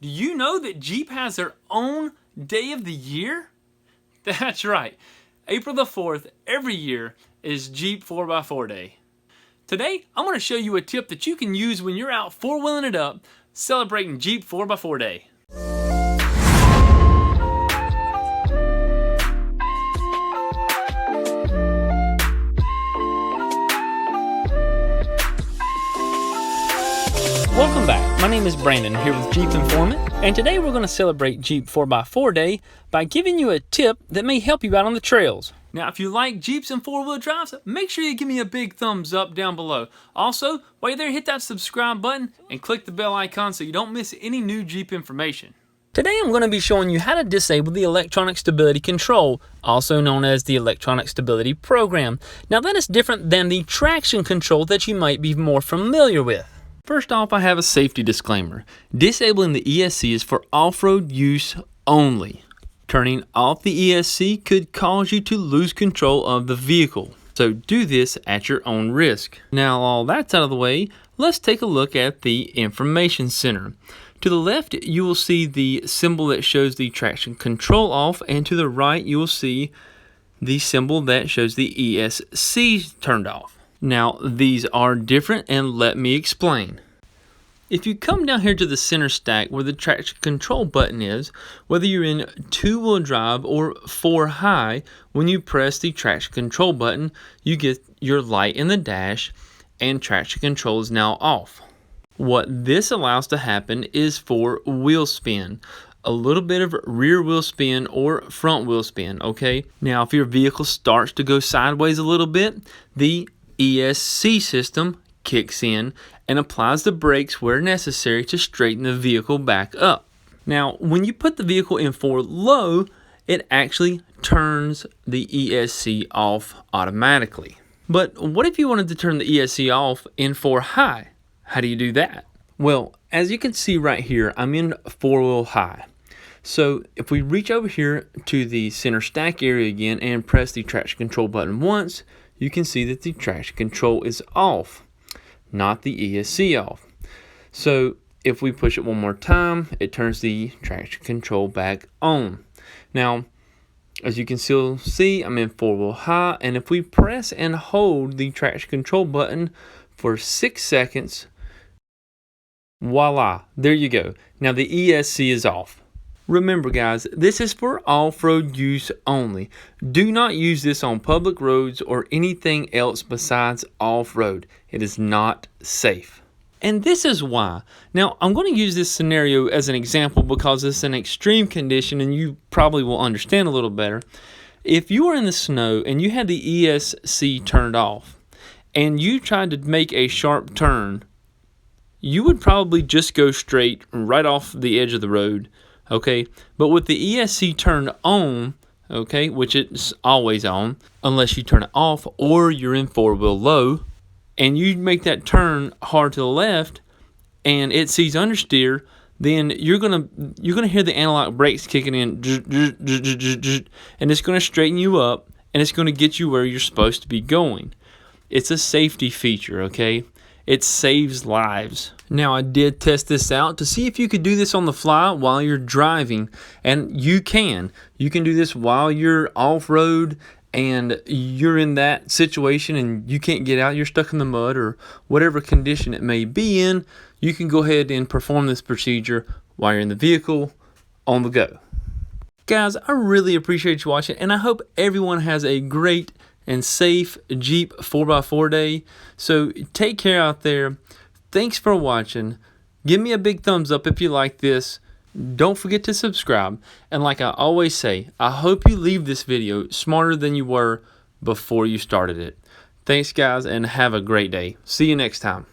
Do you know that Jeep has their own day of the year? That's right. April the 4th every year is Jeep 4x4 Day. Today, I'm going to show you a tip that you can use when you're out four-wheeling it up celebrating Jeep 4x4 Day. Welcome back. My name is Brandon here with Jeep Informant, and today we're going to celebrate Jeep 4x4 Day by giving you a tip that may help you out on the trails. Now, if you like Jeeps and four-wheel drives, make sure you give me a big thumbs up down below. Also, while you're there, hit that subscribe button and click the bell icon so you don't miss any new Jeep information. Today I'm going to be showing you how to disable the electronic stability control, also known as the electronic stability program. Now that is different than the traction control that you might be more familiar with. First off, I have a safety disclaimer. Disabling the ESC is for off-road use only. Turning off the ESC could cause you to lose control of the vehicle. So do this at your own risk. Now all that's out of the way, let's take a look at the information center. To the left, you will see the symbol that shows the traction control off, and to the right, you will see the symbol that shows the ESC turned off. Now, these are different, and let me explain. If you come down here to the center stack where the traction control button is, whether you're in two-wheel drive or four high, when you press the traction control button, you get your light in the dash, and traction control is now off. What this allows to happen is for wheel spin. A little bit of rear wheel spin or front wheel spin, okay? Now, if your vehicle starts to go sideways a little bit, the ESC system kicks in and applies the brakes where necessary to straighten the vehicle back up. Now, when you put the vehicle in for low, it actually turns the ESC off automatically. But what if you wanted to turn the ESC off in for high? How do you do that? Well, as you can see right here, I'm in four-wheel high. So if we reach over here to the center stack area again and press the traction control button once, you can see that the traction control is off, not the ESC off. So if we push it one more time, it turns the traction control back on. Now, as you can still see, I'm in four-wheel high, and if we press and hold the traction control button for 6 seconds, voila, there you go. Now the ESC is off. Remember guys, this is for off-road use only. Do not use this on public roads or anything else besides off-road. It is not safe. And this is why. Now, I'm going to use this scenario as an example because it's an extreme condition and you probably will understand a little better. If you were in the snow and you had the ESC turned off and you tried to make a sharp turn, you would probably just go straight right off the edge of the road. Okay, but with the ESC turned on, okay, which it's always on, unless you turn it off or you're in four-wheel low, and you make that turn hard to the left, and it sees understeer, then you're gonna hear the analog brakes kicking in, and it's gonna straighten you up, and it's gonna get you where you're supposed to be going. It's a safety feature, okay? It saves lives. Now, I did test this out to see if you could do this on the fly while you're driving, and you can. You can do this while you're off-road and you're in that situation and you can't get out, you're stuck in the mud or whatever condition it may be in. You can go ahead and perform this procedure while you're in the vehicle on the go. Guys, I really appreciate you watching, and I hope everyone has a great and safe Jeep 4x4 Day. So take care out there. Thanks for watching. Give me a big thumbs up if you like this. Don't forget to subscribe. And like I always say, I hope you leave this video smarter than you were before you started it. Thanks guys, and have a great day. See you next time.